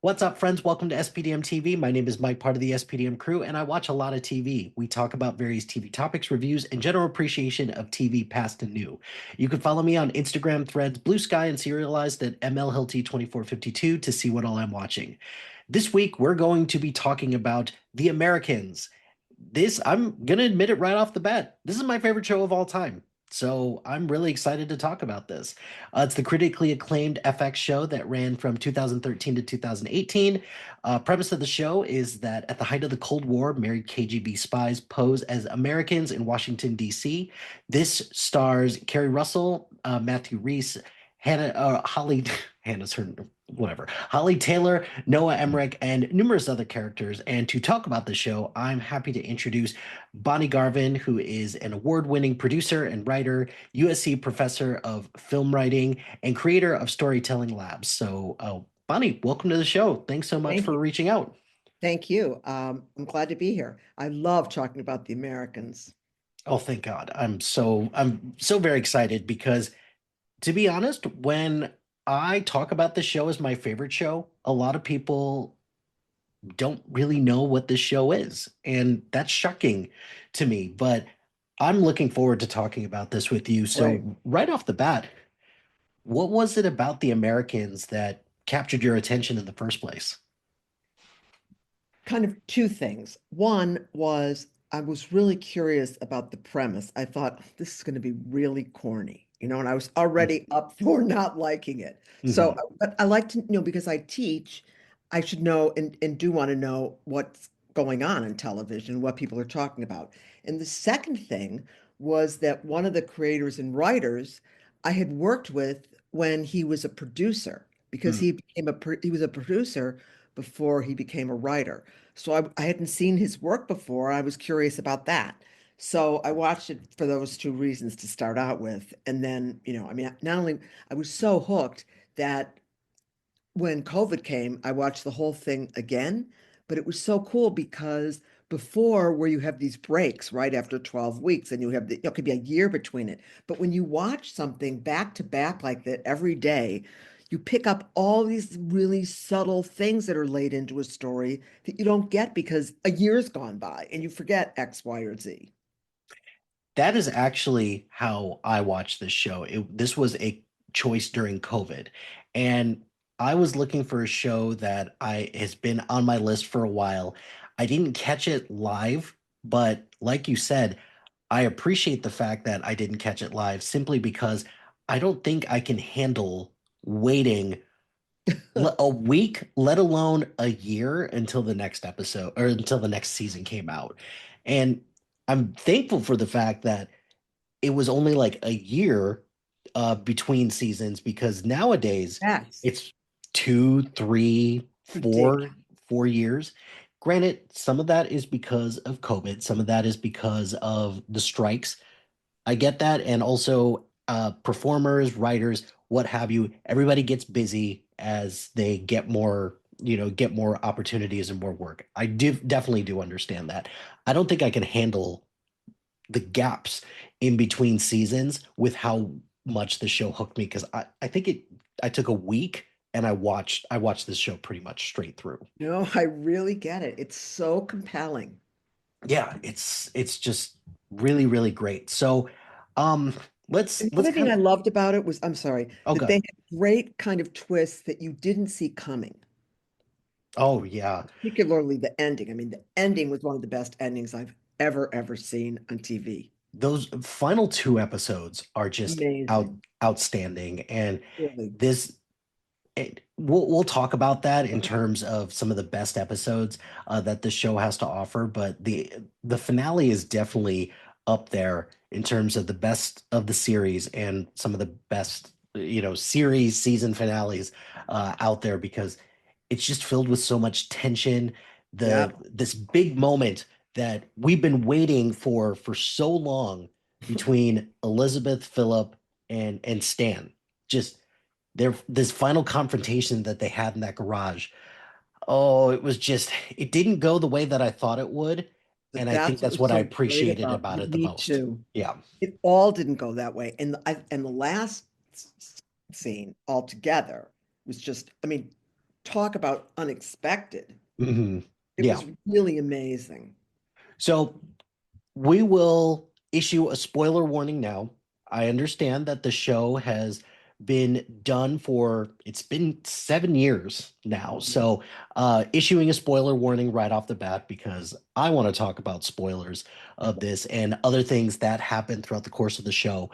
What's up, friends? Welcome to SPDM TV. My name is Mike, part of the SPDM crew, and I watch a lot of TV. We talk about various TV topics, reviews, and general appreciation of TV past and new. You can follow me on Instagram, Threads, Blue Sky, and Serialized at MLHilty2452 to see what all I'm watching. This week, we're going to be talking about The Americans. I'm going to admit it right off the bat. This is my favorite show of all time. So I'm really excited to talk about this. It's the critically acclaimed FX show that ran from 2013 to 2018. Premise of the show is that at the height of the Cold War, married KGB spies pose as Americans in Washington, D.C. This stars Kerry Russell, Matthew Reese, Holly, Hannah's her, whatever, Holly Taylor, Noah Emmerich, and numerous other characters. And to talk about the show, I'm happy to introduce Bonnie Garvin, who is an award-winning producer and writer, USC professor of film writing, and creator of Storytelling Labs. So, Bonnie, welcome to the show. Thanks so much Thank for you. reaching out. Thank you. I'm glad to be here. I love talking about the Americans. Oh, thank God. I'm so very excited because to be honest, when I talk about the show as my favorite show, a lot of people don't really know what this show is. And that's shocking to me. But I'm looking forward to talking about this with you. Right. So, right off the bat, what was it about the Americans that captured your attention in the first place? Kind of two things. One was I was really curious about the premise. I thought this is going to be really corny, and I was already up for not liking it. So, Mm-hmm. but I like to know because I teach, I should know and do want to know what's going on in television, what people are talking about. And the second thing was that one of the creators and writers I had worked with when he was a producer because he was a producer before he became a writer. So I hadn't seen his work before. I was curious about that. So I watched it for those two reasons to start out with. And then, I mean, not only I was so hooked that when COVID came, I watched the whole thing again, but it was so cool because before where you have these breaks right after 12 weeks and it could be a year between it. But when you watch something back to back like that every day, you pick up all these really subtle things that are laid into a story that you don't get because a year's gone by and you forget X, Y, or Z. That is actually how I watched this show. This was a choice during COVID, and I was looking for a show that I has been on my list for a while. I didn't catch it live, but like you said, I appreciate the fact that I didn't catch it live simply because I don't think I can handle waiting a week, let alone a year until the next episode or until the next season came out. And I'm thankful for the fact that it was only like a year between seasons because nowadays Yes, it's two, three, ridiculous. 4 years. Granted, some of that is because of COVID, some of that is because of the strikes. I get that. And also, performers, writers, what have you, everybody gets busy as they get more opportunities and more work. Definitely do understand that. I don't think I can handle the gaps in between seasons with how much the show hooked me because I think I took a week and I watched this show pretty much straight through. No, I really get it. It's so compelling. Yeah, it's just really, really great. So um let's And the let's other thing kind I of loved about it was, I'm sorry, oh that they god. had great kind of twists that you didn't see coming, Oh yeah. particularly the ending. I mean, the ending was one of the best endings I've ever seen on TV. Those final two episodes are just Amazing. outstanding. And Really. this we'll talk about that in terms of some of the best episodes that the show has to offer, but the finale is definitely up there in terms of the best of the series and some of the best series season finales out there because it's just filled with so much tension. Yep. This big moment that we've been waiting for so long between Elizabeth, Philip, and Stan. Just this final confrontation that they had in that garage. Oh, it didn't go the way that I thought it would. But And I think that's what that's was what I so great appreciated about about it the me most. too. Yeah. It all didn't go that way. And the last scene altogether was just, I mean, talk about unexpected. Hmm. It Yeah. was really amazing. So we will issue a spoiler warning now. I understand that the show has been done for, it's been 7 years now. Mhm. So issuing a spoiler warning right off the bat because I want to talk about spoilers of this and other things that happen throughout the course of the show.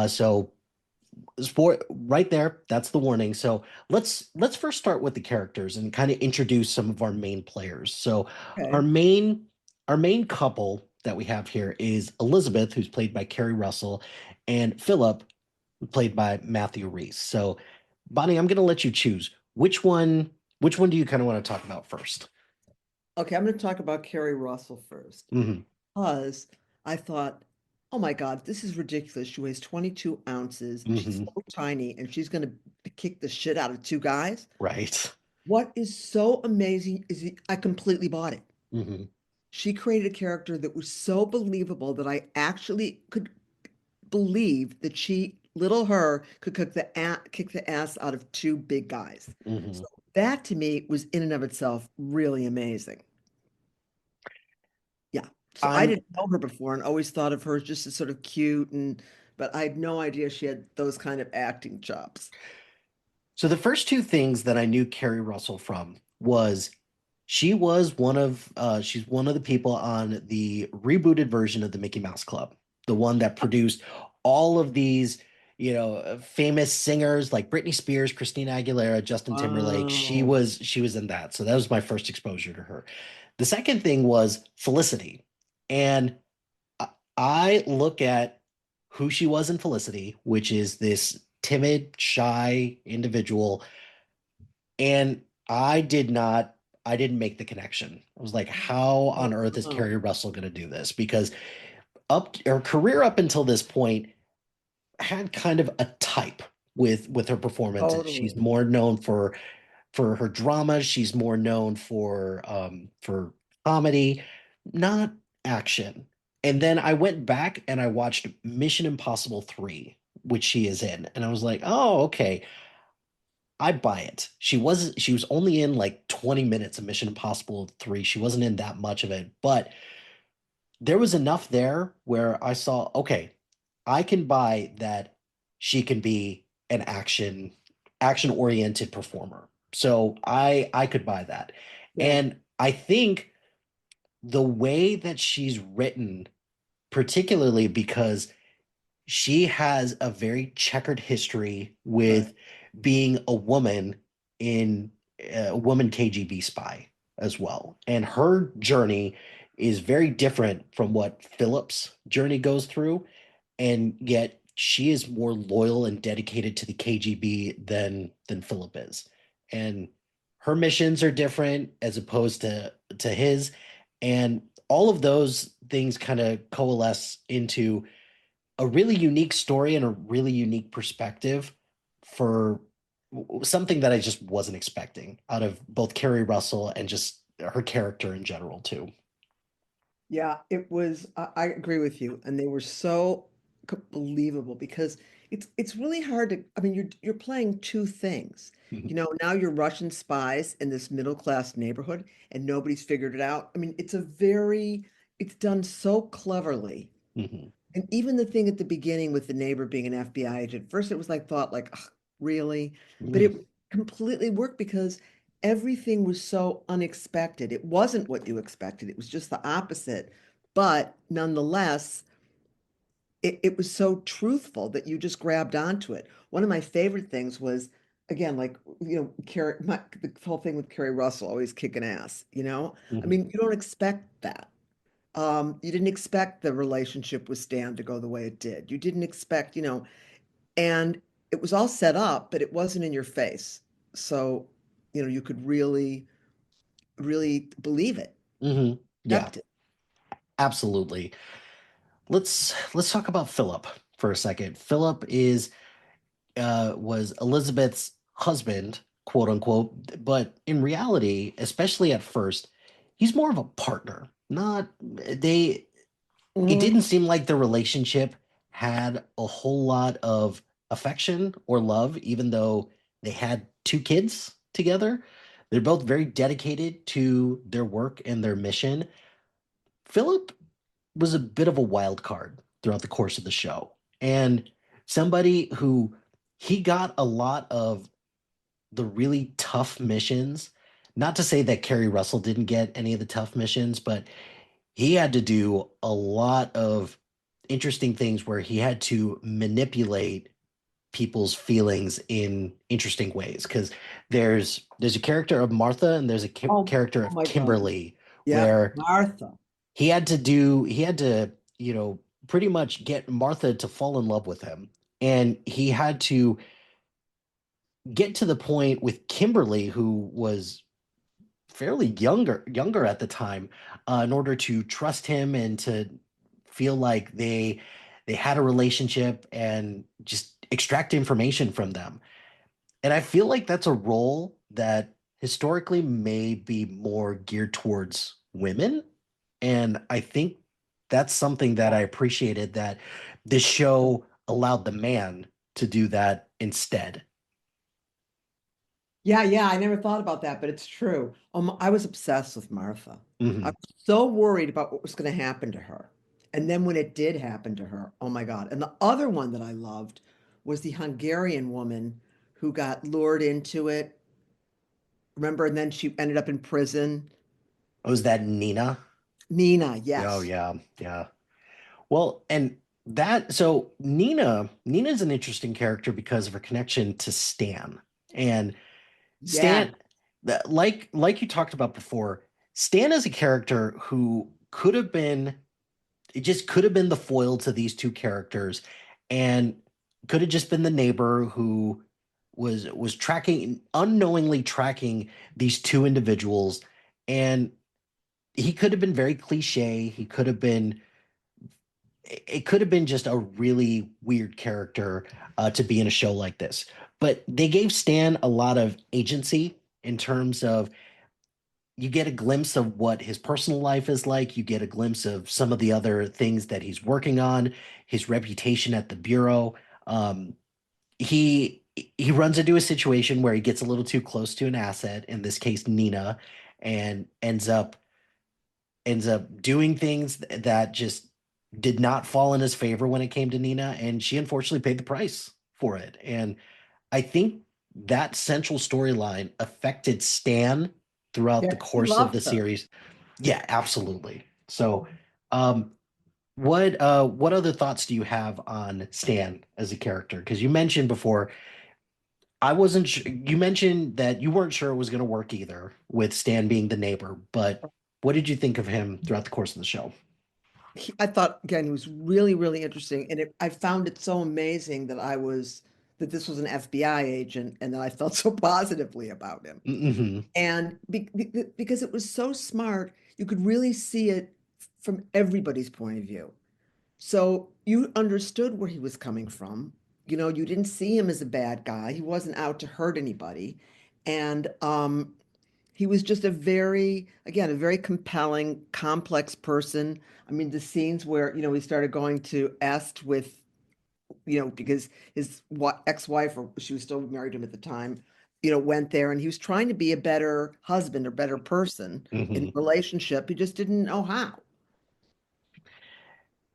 So right there, that's the warning. So let's first start with the characters and kind of introduce some of our main players. So our Okay. main our main couple that we have here is Elizabeth, who's played by Kerry Russell, and Philip, played by Matthew Reese. So Bonnie, I'm gonna let you choose. Which one do you kind of want to talk about 1st? Okay, I'm going to talk about Carrie Russell first Hmm. because I thought, oh my God, this is ridiculous. She weighs 22 ounces. She's Hmm. so tiny and she's going to kick the shit out of two guys. Right. What is so amazing is I completely bought it. Hmm. She created a character that was so believable that I actually could believe that little her, could kick the ass out of two big guys. Hmm. So that to me was in and of itself really amazing. Yeah. So I I'm didn't know her before and always thought of her as just as sort of cute but I had no idea she had those kind of acting chops. So the first two things that I knew Carrie Russell from was she's one of the people on the rebooted version of the Mickey Mouse Club, the one that produced all of these, famous singers like Britney Spears, Christina Aguilera, Justin Timberlake. Wow. She was in that. So that was my first exposure to her. The second thing was Felicity. And I I look at who she was in Felicity, which is this timid, shy individual, and I didn't make the connection. I was like, how on earth is Oh, Carrie Russell going to do this? Because up her career up until this point had kind of a type with her performances. She's totally. more known for her drama. She's more known for comedy, not action. And then I went back and I watched Mission Impossible 3, which she is in, and I was like, oh, okay, I buy it. She was only in like 20 minutes of Mission Impossible 3. She wasn't in that much of it, but there was enough there where I saw, okay, I can buy that she can be an action oriented performer. So I could buy that. Yeah, And I think the way that she's written, particularly because she has a very checkered history right. with being a woman in a woman KGB spy as well. And her journey is very different from what Philip's journey goes through. And yet she is more loyal and dedicated to the KGB than Philip is. And her missions are different as opposed to his. And all of those things kind of coalesce into a really unique story and a really unique perspective for something that I just wasn't expecting out of both Carrie Russell and just her character in general too. Yeah, it was, I agree with you. And they were so believable because it's really hard to, I mean, you're playing two things. Mhm. Now you're Russian spies in this middle class neighborhood and nobody's figured it out. I mean, it's done so cleverly. Mhm. And even the thing at the beginning with the neighbor being an FBI agent, first it was like thought like, "Ugh, really?" But Mhm. it completely worked because everything was so unexpected. It wasn't what you expected. It was just the opposite. But nonetheless, it was so truthful that you just grabbed onto it. One of my favorite things was, again, like, the whole thing with Carrie Russell always kicking ass. I Mhm. mean, you don't expect that. You didn't expect the relationship with Stan to go the way it did. You didn't expect, and it was all set up, but it wasn't in your face. So, you could really, really believe it, Mhm. Yeah, accept it. absolutely. Let's talk about Philip for a second. Philip is was Elizabeth's husband, quote unquote, but in reality, especially at first, he's more of a partner. Not they It Mhm. didn't seem like the relationship had a whole lot of affection or love, even though they had two kids together. They're both very dedicated to their work and their mission. Philip was a bit of a wild card throughout the course of the show, and somebody who he got a lot of the really tough missions. Not to say that Kerry Russell didn't get any of the tough missions, but he had to do a lot of interesting things where he had to manipulate people's feelings in interesting ways. Because there's a character of Martha and there's a character Oh of my God. Kimberly Yep, where Martha. he had to, pretty much get Martha to fall in love with him. And he had to get to the point with Kimberly, who was fairly younger at the time, in order to trust him and to feel like they had a relationship and just extract information from them. And I feel like that's a role that historically may be more geared towards women. And I think that's something that I appreciated, that this show allowed the man to do that instead. Yeah, yeah, I never thought about that, but it's true. I was obsessed with Martha. I Mhm. was so worried about what was going to happen to her. And then when it did happen to her, oh my God. And the other one that I loved was the Hungarian woman who got lured into it. Remember? And then she ended up in prison. Was that Nina? Nina, Oh yes. yeah, yeah. Well, and that so Nina's an interesting character because of her connection to Stan. And Yeah, Stan, like you talked about before, Stan is a character who could have been it just could have been the foil to these two characters, and could have just been the neighbor who was tracking unknowingly tracking these two individuals. And he could have been very cliche. He could have been it could have been just a really weird character, to be in a show like this. But they gave Stan a lot of agency in terms of you get a glimpse of what his personal life is like. You get a glimpse of some of the other things that he's working on, his reputation at the bureau. Um, he runs into a situation where he gets a little too close to an asset, in this case Nina, and ends up doing things that just did not fall in his favor when it came to Nina, and she unfortunately paid the price for it. And I think that central storyline affected Stan throughout yeah, the he course of the loved her. series. Yeah, absolutely. So, um, what other thoughts do you have on Stan as a character? Because you mentioned before, I wasn't sure. You mentioned that you weren't sure it was going to work either with Stan being the neighbor, but what did you think of him throughout the course of the show? I thought again he was really, really interesting, and I found it so amazing that this was an FBI agent, and that I felt so positively about him. Hmm. And because it was so smart, you could really see it from everybody's point of view. So you understood where he was coming from. You didn't see him as a bad guy. He wasn't out to hurt anybody. And he was just again, a very compelling, complex person. I mean, the scenes where, he started going to Est with, because his ex-wife, or she was still married to him at the time, went there, and he was trying to be a better husband or better person in the Hmm. relationship. He just didn't know how.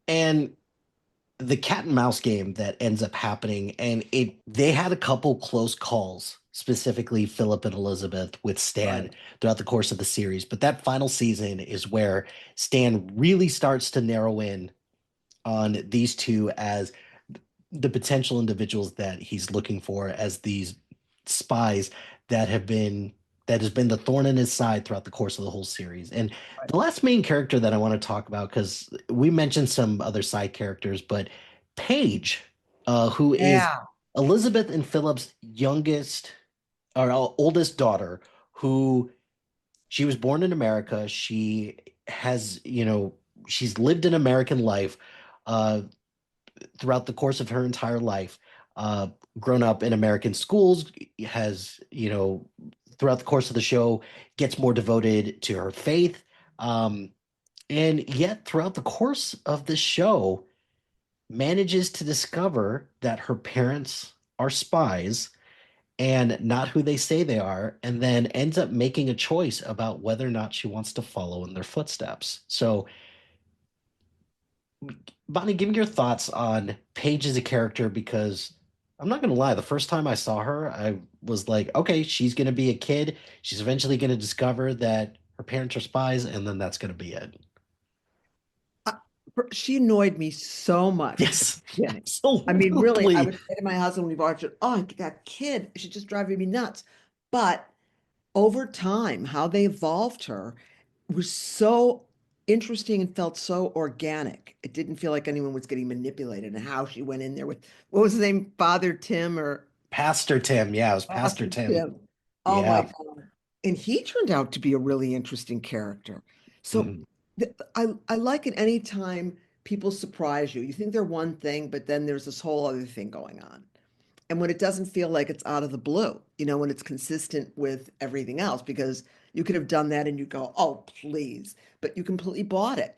And the cat and mouse game that ends up happening, and they had a couple close calls, specifically Philip and Elizabeth with Stan Right. throughout the course of the series. But that final season is where Stan really starts to narrow in on these two as the potential individuals that he's looking for as these spies that have been that has been the thorn in his side throughout the course of the whole series. And Right. the last main character that I want to talk about, because we mentioned some other side characters, but Paige, who is Yeah. Elizabeth and Philip's youngest or oldest daughter, who she was born in America. She has, she's lived an American life. Uh, Throughout the course of her entire life, uh, grown up in American schools, has, throughout the course of the show, gets more devoted to her faith. Um, and yet, throughout the course of the show, manages to discover that her parents are spies and not who they say they are, and then ends up making a choice about whether or not she wants to follow in their footsteps. So, Bonnie, give me your thoughts on Paige as a character because I'm not going to lie, the first time I saw her, I was like, okay, she's going to be a kid. She's eventually going to discover that her parents are spies, and then that's going to be it. Uh, She annoyed me so much at the Yes, beginning. I mean, really, I absolutely. would say to my husband when we watched it, oh, that kid, she's just driving me nuts. But over time, how they evolved her was so interesting and felt so organic. It didn't feel like anyone was getting manipulated and how she went in there with, what was his name? Father Tim or Pastor Tim. Yeah, it was Pastor Pastor Tim. Tim. Oh my Yeah. God. And he turned out to be a really interesting character. So Mhm. I like it anytime people surprise you. You think they're one thing, but then there's this whole other thing going on. And when it doesn't feel like it's out of the blue, when it's consistent with everything else, because you could have done that and you go, oh, please, but you completely bought it.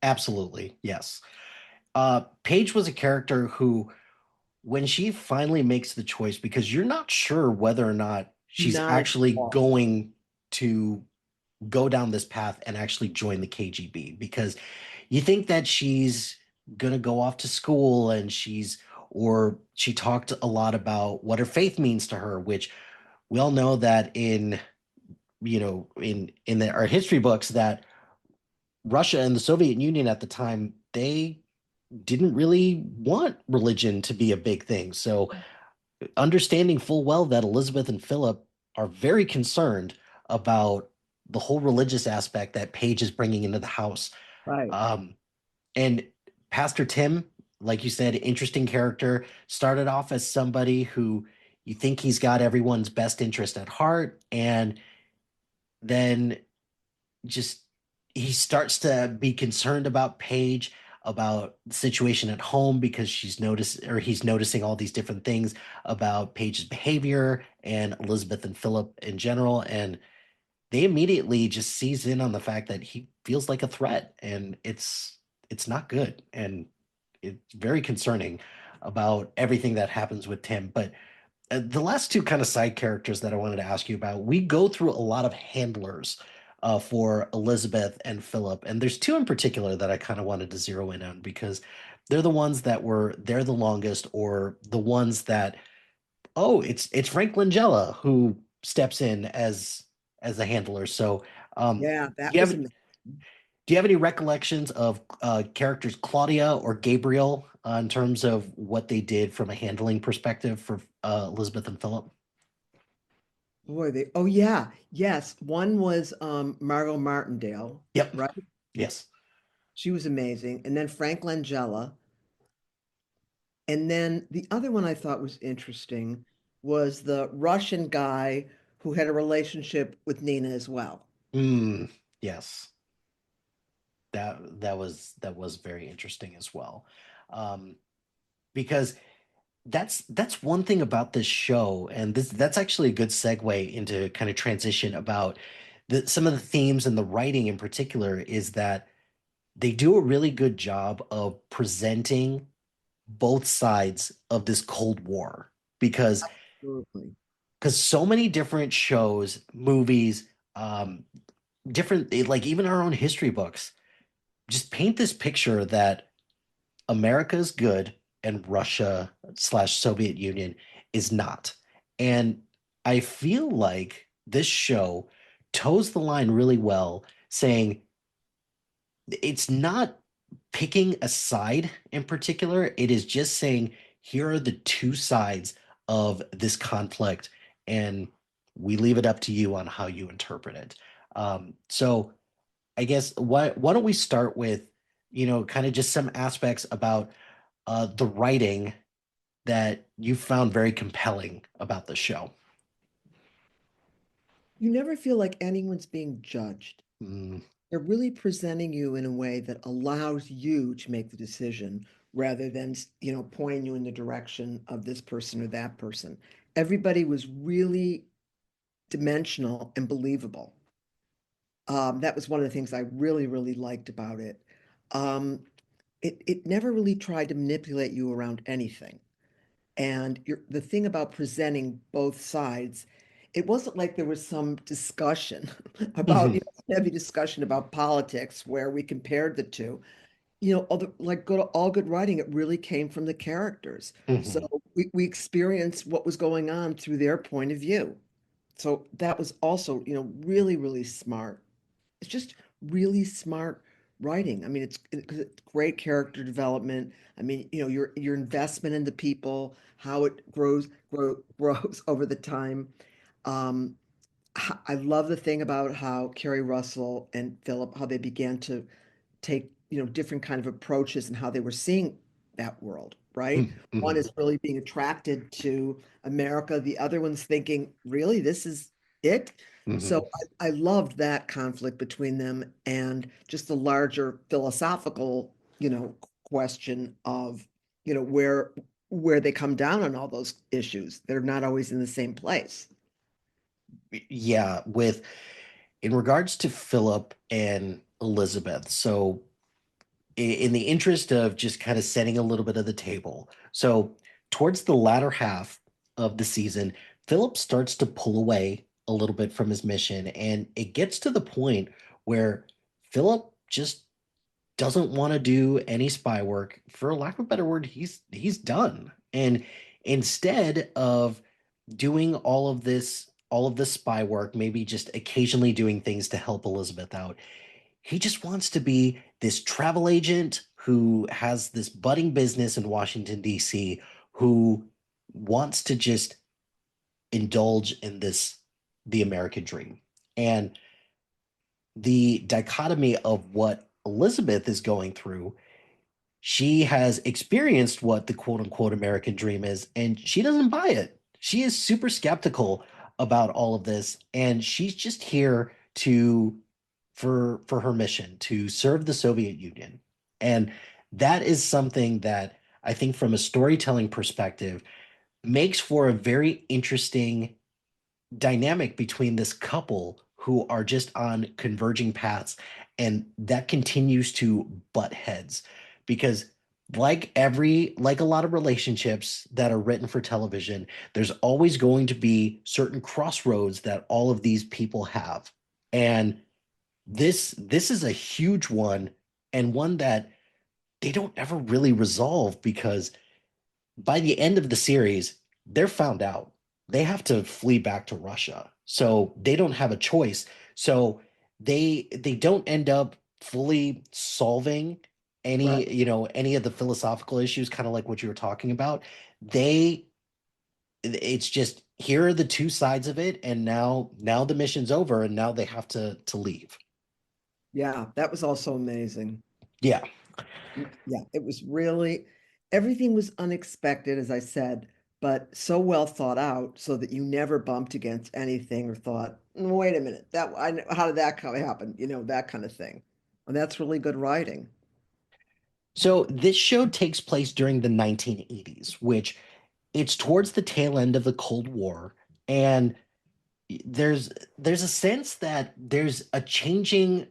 Absolutely. Yes. Paige was a character who, when she finally makes the choice, because you're not sure whether or not she's Not at actually all. going to go down this path and actually join the KGB, because you think that she's gonna go off to school and or she talked a lot about what her faith means to her, which we all know that our history books that Russia and the Soviet Union at the time, they didn't really want religion to be a big thing. So understanding full well that Elizabeth and Philip are very concerned about the whole religious aspect that Paige is bringing into the house. Right. Um, and Pastor Tim, like you said, interesting character, started off as somebody who you think he's got everyone's best interest at heart, and then just he starts to be concerned about Paige, about the situation at home because he's noticing all these different things about Paige's behavior and Elizabeth and Philip in general. And they immediately just seize in on the fact that he feels like a threat, and it's not good. And it's very concerning about everything that happens with Tim. But the last two kind of side characters that I wanted to ask you about, we go through a lot of handlers for Elizabeth and Philip, and there's two in particular that I kind of wanted to zero in on because they're the ones that were there the longest, or the ones that, oh, it's Frank Langella who steps in as a handler. So, um, Yeah, do that you was have amazing. do you have any recollections of characters Claudia or Gabriel in terms of what they did from a handling perspective for Elizabeth and Philip? Boy, oh yeah, yes. One was Margot Martindale, Yep. right? Yes. She was amazing. And then Frank Langella. And then the other one I thought was interesting was the Russian guy who had a relationship with Nina as well. Mm, yes. That was very interesting as well. Um, because that's one thing about this show, and that's actually a good segue into kind of transition about some of the themes and the writing in particular is that they do a really good job of presenting both sides of this Cold War because Absolutely. so many different shows, movies, different like even our own history books just paint this picture that America is good and Russia slash Soviet Union is not. And I feel like this show toes the line really well, saying it's not picking a side in particular. It is just saying, here are the two sides of this conflict, and we leave it up to you on how you interpret it. So I guess why don't we start with, kind of just some aspects about the writing that you found very compelling about the show. You never feel like anyone's being judged. Mm, They're really presenting you in a way that allows you to make the decision rather than, pointing you in the direction of this person or that person. Everybody was really dimensional and believable. That was one of the things I really, really liked about it. Um, it never really tried to manipulate you around anything. And the thing about presenting both sides, it wasn't like there was some discussion about, Hmm. heavy discussion about politics where we compared the two. Like all good writing, it really came from the characters. So Hmm. we experienced what was going on through their point of view. So that was also, really, really smart. It's just really smart writing. I mean, it's great character development. I mean, your investment in the people, how it grows over the time. Um, I love the thing about how Kerry Russell and Philip, how they began to take, different kind of approaches and how they were seeing that world, right? One Hmm. is really being attracted to America. The other one's thinking, really, this is it? So Hmm. I loved that conflict between them and just the larger philosophical, question of, where they come down on all those issues. They're not always in the same place. Yeah, with in regards to Philip and Elizabeth. So in the interest of just kind of setting a little bit of the table. So, towards the latter half of the season, Philip starts to pull away a little bit from his mission, and it gets to the point where Philip just doesn't want to do any spy work. For lack of a better word, he's done. And instead of doing all of this spy work, maybe just occasionally doing things to help Elizabeth out, he just wants to be this travel agent who has this budding business in Washington, D.C., who wants to just indulge in the American dream. And the dichotomy of what Elizabeth is going through, she has experienced what the quote unquote American dream is, and she doesn't buy it. She is super skeptical about all of this, and she's just here to for her mission to serve the Soviet Union. And that is something that I think from a storytelling perspective makes for a very interesting dynamic between this couple who are just on converging paths, and that continues to butt heads because like a lot of relationships that are written for television, there's always going to be certain crossroads that all of these people have. And this is a huge one, and one that they don't ever really resolve because by the end of the series, they're found out. They have to flee back to Russia. So they don't have a choice. So they don't end up fully solving Right. any of the philosophical issues, kind of like what you were talking about. They it's just here are the two sides of it, and now the mission's over, and now they have to leave. Yeah, that was also amazing. Yeah. Yeah, it was really, everything was unexpected, as I said, but so well thought out so that you never bumped against anything or thought, Wait a minute, how did that happen?" That kind of thing. And that's really good writing. So this show takes place during the 1980s, which it's towards the tail end of the Cold War, and there's there's a sense that there's a changing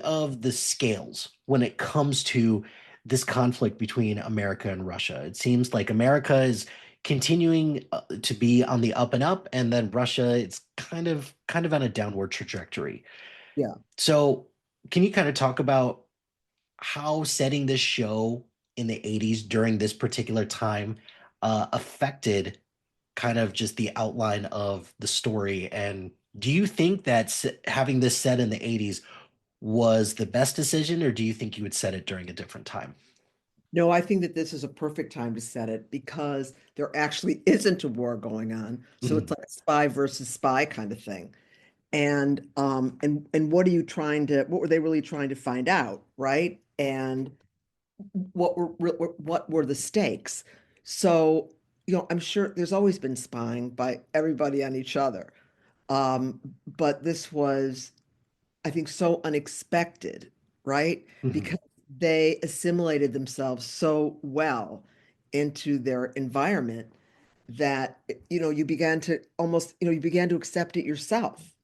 of the scales when it comes to this conflict between America and Russia. It seems like America is continuing to be on the up and up, and then Russia it's kind of on a downward trajectory. Yeah. So, can you kind of talk about how setting this show in the 80s during this particular time affected kind of just the outline of the story? And do you think that having this set in the 80s was the best decision, or do you think you would set it during a different time? No, I think that this is a perfect time to set it because there actually isn't a war going on. So it's Mhm. like a spy versus spy kind of thing. And what are you what were they really trying to find out, right? And what were the stakes? So, I'm sure there's always been spying by everybody on each other. But this was, I think, so unexpected, right? Mhm. Because they assimilated themselves so well into their environment that, you began to accept it yourself.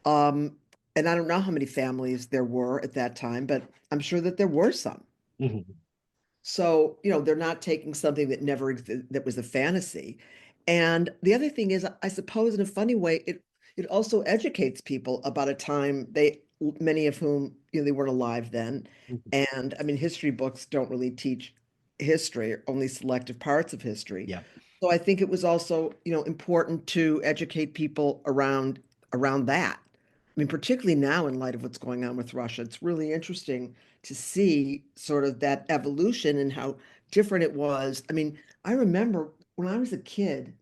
Um, and I don't know how many families there were at that time, but I'm sure that there were some. Mhm. So, they're not taking something that that was a fantasy. And the other thing is, I suppose in a funny way, it also educates people about a time many of whom, they weren't alive then. Mhm. And I mean, history books don't really teach history, only selective parts of history. Yeah. So I think it was also, important to educate people around that. I mean, particularly now in light of what's going on with Russia, it's really interesting to see sort of that evolution and how different it was. I mean, I remember when I was a kid,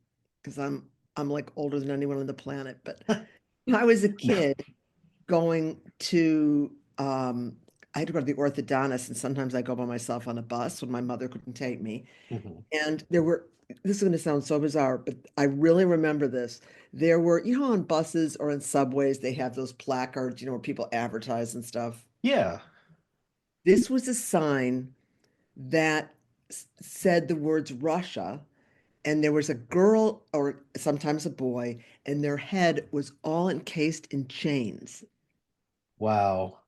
because I'm like older than anyone on the planet, but when I was a No. kid going to I had to go to the orthodontist, and sometimes I go by myself on a bus when my mother couldn't take me. Mhm. And this is going to sound so bizarre, but I really remember this. There were, on buses or in subways, they have those placards, where people advertise and stuff. Yeah. This was a sign that said the words Russia, and there was a girl or sometimes a boy, and their head was all encased in chains. Wow.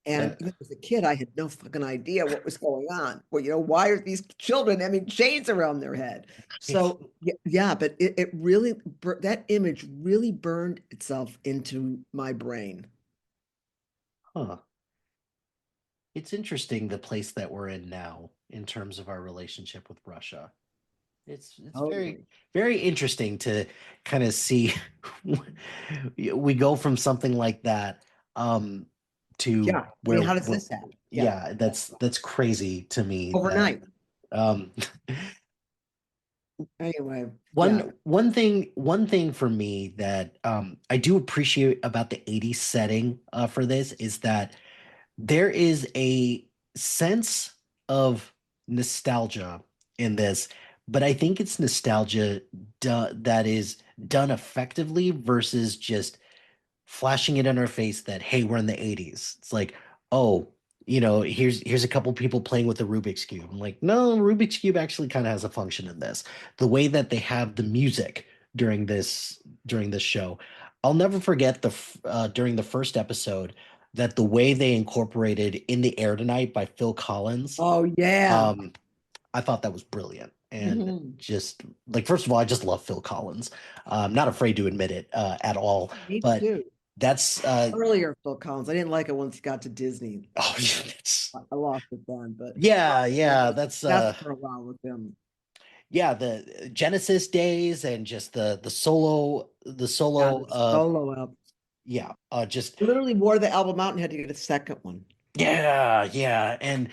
And That as a kid, I had no fucking idea what was going on. Well, why are these children having chains around their head? So yeah, but it really that image really burned itself into my brain. huh. It's interesting the place that we're in now in terms of our relationship with Russia. It's very Totally. very interesting to kind of see we go from something like that to Yeah. I mean, where how does this happen? Yeah. yeah, that's crazy to me that Overnight. um Anyway, yeah. one thing for me that I do appreciate about the 80s setting for this is that there is a sense of nostalgia in this, but I think it's nostalgia that is done effectively versus just flashing it in our face that, hey, we're in the 80s. It's like, oh, here's a couple people playing with the Rubik's Cube. I'm like, no, Rubik's Cube actually kind of has a function in this. The way that they have the music during this show. I'll never forget during the first episode that the way they incorporated In the Air Tonight by Phil Collins. Oh yeah. Um, I thought that was brilliant. And Mhm. just like, first of all, I just love Phil Collins. I'm not afraid to admit it at all. Me But too. that's Earlier Phil Collins. I didn't like it once he got to Disney. oh it's I lost it then, but yeah, that's for a while with him. yeah, the Genesis days and just the Yeah, solo the solo album. yeah, just Literally wore the album out and had to get a second one. yeah. And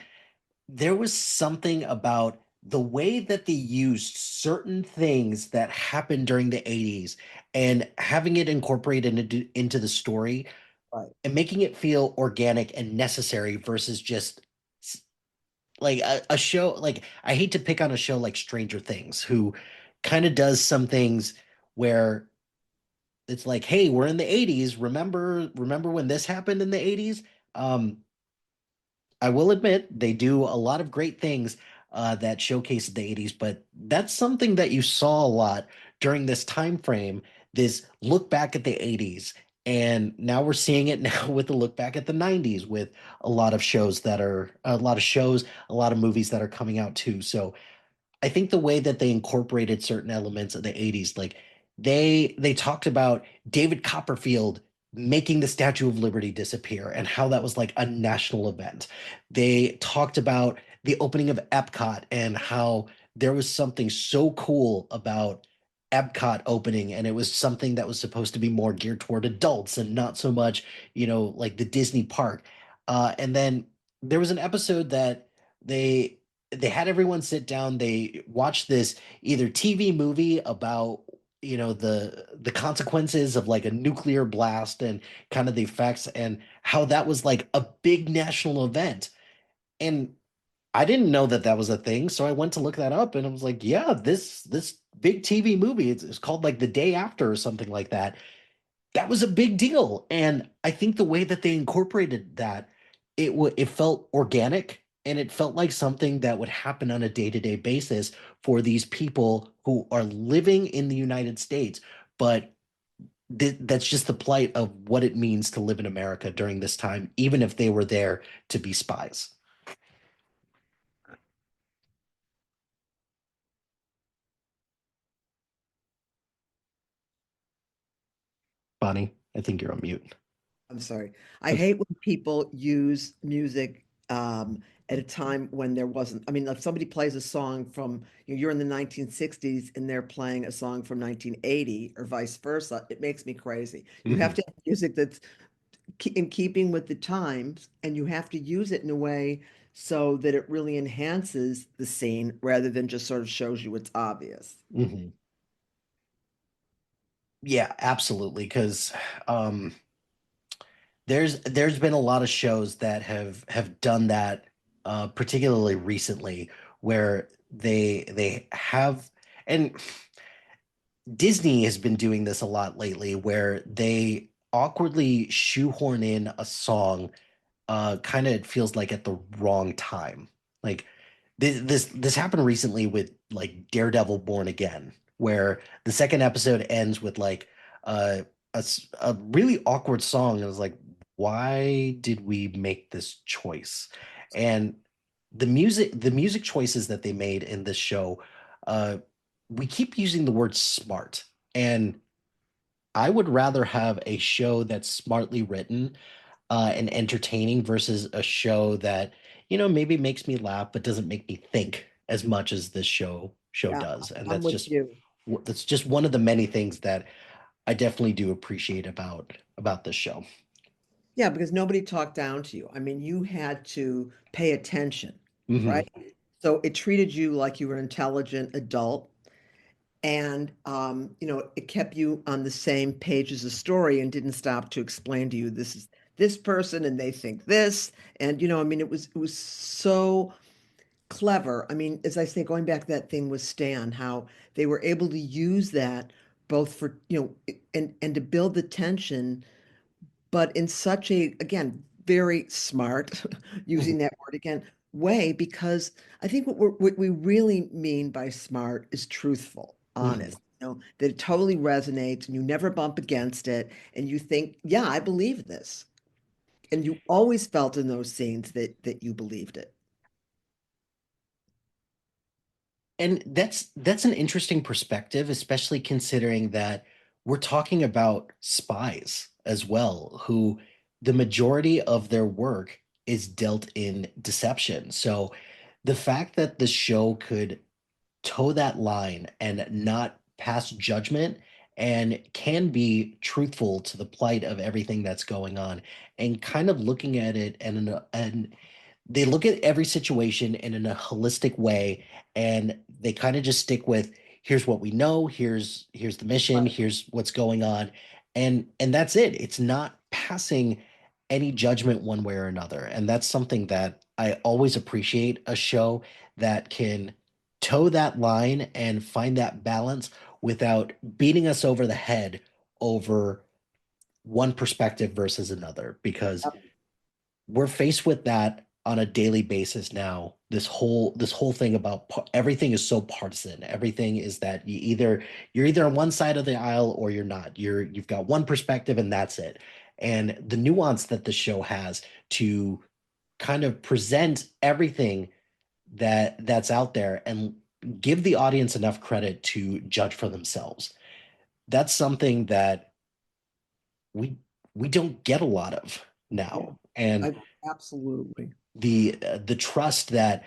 there was something about the way that they used certain things that happened during the 80s and having it incorporated into the story Right. and making it feel organic and necessary versus just like a show like I hate to pick on a show like Stranger Things who kind of does some things where it's like, hey, we're in the 80s. Remember when this happened in the 80s? Um, I will admit they do a lot of great things that showcase the 80s, but that's something that you saw a lot during this time frame, this look back at the 80s. And now we're seeing it now with the look back at the 90s with a lot of shows, a lot of movies that are coming out too. So I think the way that they incorporated certain elements of the 80s, like they talked about David Copperfield making the Statue of Liberty disappear and how that was like a national event. They talked about the opening of Epcot and how there was something so cool about Epcot opening, and it was something that was supposed to be more geared toward adults and not so much, like the Disney park. And then there was an episode that they had everyone sit down. They watched this either TV movie about the consequences of like a nuclear blast and kind of the effects and how that was like a big national event. And I didn't know that that was a thing, so I went to look that up and I was like, yeah, this big TV movie, it's called like The Day After or something like that. That was a big deal. And I think the way that they incorporated that, it felt organic and it felt like something that would happen on a day-to-day basis for these people who are living in the United States. But that's just the plight of what it means to live in America during this time, even if they were there to be spies. Bonnie, I think you're on mute. I'm sorry. I Okay. hate when people use music at a time when there wasn't. I mean, if somebody plays a song from, you're in the 1960s and they're playing a song from 1980 or vice versa, it makes me crazy. You have Mhm. to have music that's in keeping with the times, and you have to use it in a way so that it really enhances the scene rather than just sort of shows you it's obvious. Mhm. Yeah, absolutely. Because um, there's been a lot of shows that have done that, particularly recently, where they have, and Disney has been doing this a lot lately, where they awkwardly shoehorn in a song, kind of feels like at the wrong time. Like this happened recently with like Daredevil Born Again, where the second episode ends with like uh, a really awkward song. And I was like, why did we make this choice? And the music choices that they made in this show, uh, we keep using the word smart, and I would rather have a show that's smartly written, and entertaining versus a show that, maybe makes me laugh but doesn't make me think as much as this show Yeah, does. And I'm with you. that's just one of the many things that I definitely do appreciate about this show. Yeah, because nobody talked down to you. I mean, you had to pay attention, Hmm. right? So it treated you like you were an intelligent adult, and it kept you on the same page as the story and didn't stop to explain to you this is this person and they think this. And I mean, it was so clever. I mean, as I say, going back to that thing with Stan, how they were able to use that both for, and to build the tension, but in such a, again, very smart, using Hmm. that word again, way, because I think what we really mean by smart is truthful, Hmm. honest, that it totally resonates and you never bump against it and you think, yeah, I believe this. And you always felt in those scenes that you believed it. And that's an interesting perspective, especially considering that we're talking about spies as well, who the majority of their work is dealt in deception. So the fact that the show could toe that line and not pass judgment and can be truthful to the plight of everything that's going on, and kind of looking at it, and they look at every situation in a holistic way, and they kind of just stick with, here's what we know, here's the mission, Right. here's what's going on, and that's it. It's not passing any judgment one way or another. And that's something that I always appreciate, a show that can toe that line and find that balance without beating us over the head over one perspective versus another, because we're faced with that on a daily basis now. This whole thing about everything is so partisan. Everything is that you're either on one side of the aisle or you're not. You've got one perspective and that's it. And the nuance that the show has to kind of present everything that's out there and give the audience enough credit to judge for themselves. That's something that we we don't get a lot of Yeah, now. And I, absolutely. the trust that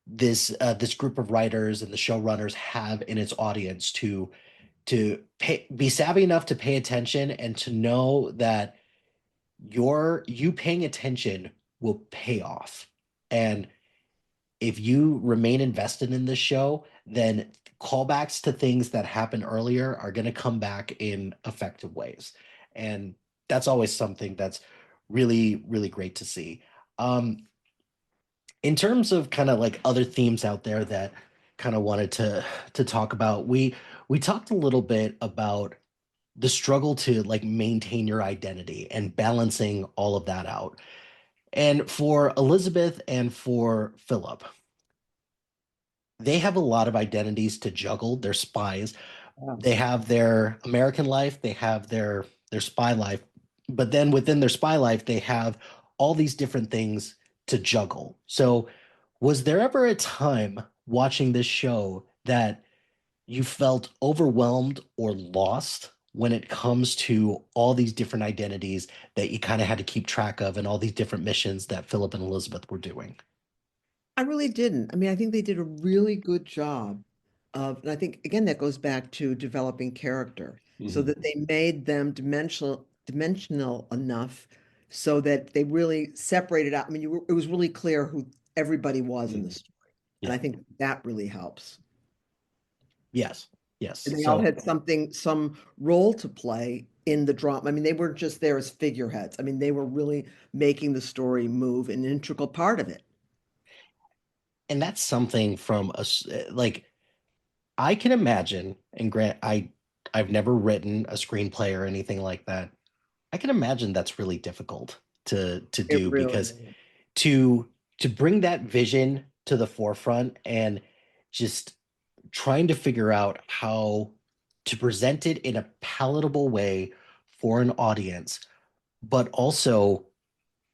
this group of writers and the showrunners have in its audience be savvy enough to pay attention and to know that you paying attention will pay off. And if you remain invested in this show, then callbacks to things that happened earlier are going to come back in effective ways. And that's always something that's really, really great to see. Um, in terms of kind of like other themes out there that kind of wanted to talk about, we talked a little bit about the struggle to like maintain your identity and balancing all of that out. And for Elizabeth and for Philip, they have a lot of identities to juggle. They're spies. They Yes. have their American life, they have their spy life, but then within their spy life, they have all these different things to juggle. So, was there ever a time watching this show that you felt overwhelmed or lost when it comes to all these different identities that you kind of had to keep track of and all these different missions that Philip and Elizabeth were doing? I really didn't. I mean, I think they did a really good job of, and I think again that goes back to developing character so Mhm. that they made them dimensional enough so that they really separated out. I mean, it was really clear who everybody was in the Mhm. story. And I Yeah. think that really helps. Yes. Yes. And they all So, had some role to play in the drama. I mean, they weren't just there as figureheads. I mean, they were really making the story move, an integral part of it. and that's something from us, like I can imagine, and grant I've never written a screenplay or anything like that. I can imagine that's really difficult to It do really because is. to to bring that vision to the forefront and just trying to figure out how to present it in a palatable way for an audience, but also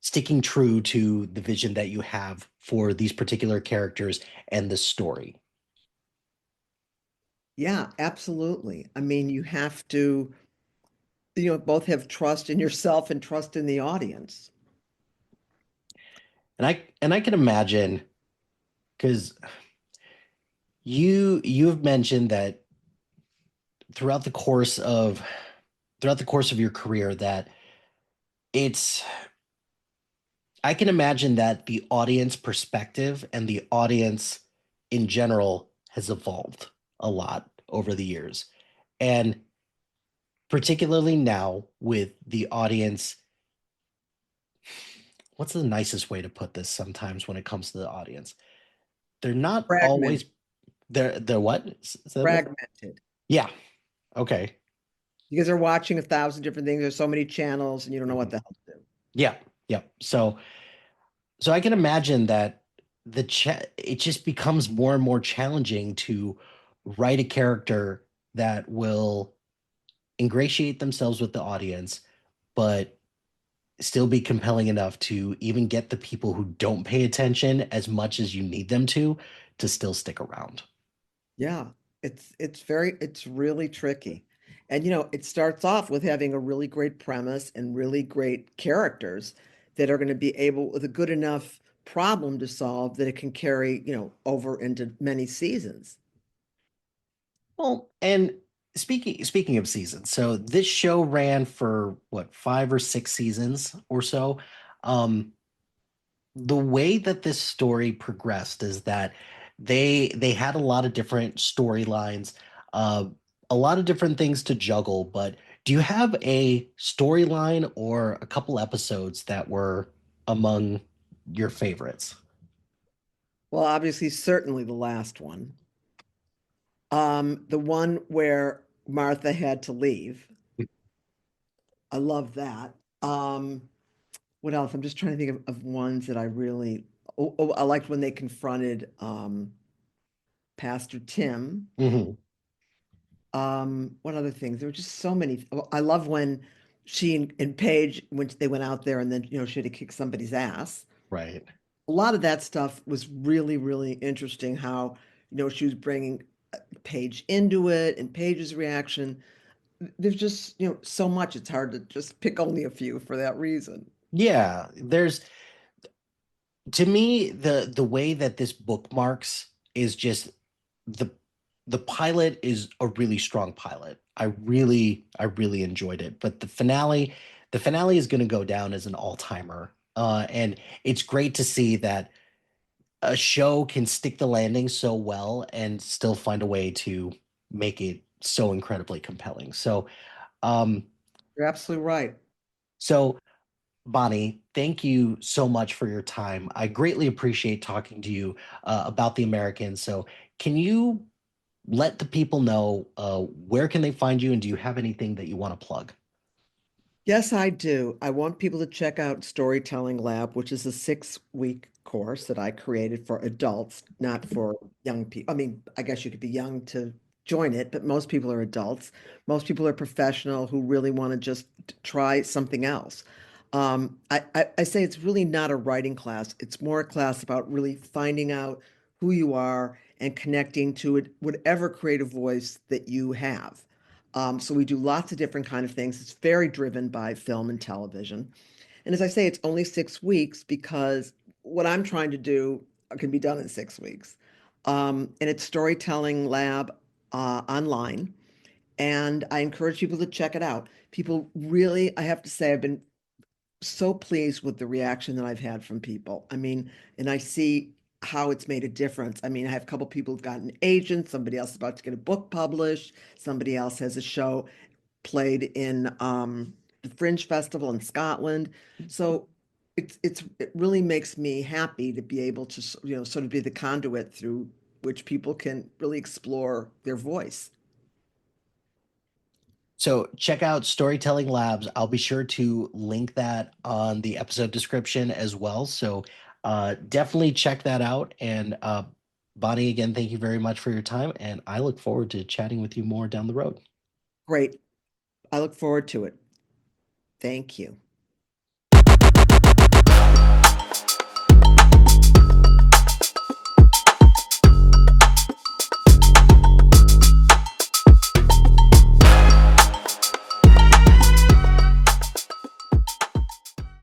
sticking true to the vision that you have for these particular characters and the story. Yeah, absolutely. I mean, you have to, both have trust in yourself and trust in the audience. And I can imagine because you've mentioned that throughout the course of throughout the course of your career that it's I can imagine that the audience perspective and the audience in general has evolved a lot over the years. And particularly now with the audience, what's the nicest way to put this sometimes when it comes to the audience? They're not Fragment, always they're what? fragmented. Yeah. Okay. Because they're watching 1,000 different things. There's so many channels and you don't know what Mhm. the hell to do. Yeah. Yeah. So I can imagine that it just becomes more and more challenging to write a character that will ingratiate themselves with the audience, but still be compelling enough to even get the people who don't pay attention as much as you need them to still stick around. Yeah, it's really tricky. And it starts off with having a really great premise and really great characters that are going to be able with a good enough problem to solve that it can carry, over into many seasons. Well, and speaking of seasons, so this show ran for what, 5 or 6 seasons or so. Um, the way that this story progressed is that they had a lot of different storylines, uh, a lot of different things to juggle. But do you have a storyline or a couple episodes that were among your favorites? Well, obviously, certainly the last one. The one where Martha had to leave. I love that. What else? I'm just trying to think of ones that I really I liked when they confronted Pastor Tim. Hmm. What other things? There were just so many. Oh, I love when she and Paige when they went out there and then she had to kick somebody's ass. Right. A lot of that stuff was really, really interesting. How she was bringing Paige into it and Paige's reaction. There's just so much. It's hard to just pick only a few for that reason. Yeah, there's to me the way that this bookmarks is just the the pilot is a really strong pilot. I really enjoyed it, but the finale is going to go down as an all-timer. And it's great to see that a show can stick the landing so well and still find a way to make it so incredibly compelling. Um You're absolutely right. so Bonnie, thank you so much for your time. I greatly appreciate talking to you about the Americans. So, can you let the people know where can they find you, and do you have anything that you want to plug? Yes, I do. I want people to check out Storytelling Lab, which is a 6-week course that I created for adults, not for young people. I mean, I guess you could be young to join it, but most people are adults. Most people are professional who really want to just try something else. I say it's really not a writing class. It's more a class about really finding out who you are and connecting to it, whatever creative voice that you have. So we do lots of different kind of things. It's very driven by film and television. And as I say, it's only 6 weeks because what I'm trying to do can be done in 6 weeks. And it's Storytelling Lab online. And I encourage people to check it out. People really, I have to say, I've been so pleased with the reaction that I've had from people. I mean, and I see how it's made a difference. I mean, I have a couple people who've gotten agents, somebody else is about to get a book published, somebody else has a show played in the Fringe Festival in Scotland. So it really makes me happy to be able to, sort of be the conduit through which people can really explore their voice. So check out Storytelling Labs. I'll be sure to link that on the episode description as well. So definitely check that out. And Bonnie, again, thank you very much for your time. And I look forward to chatting with you more down the road. Great. I look forward to it. Thank you.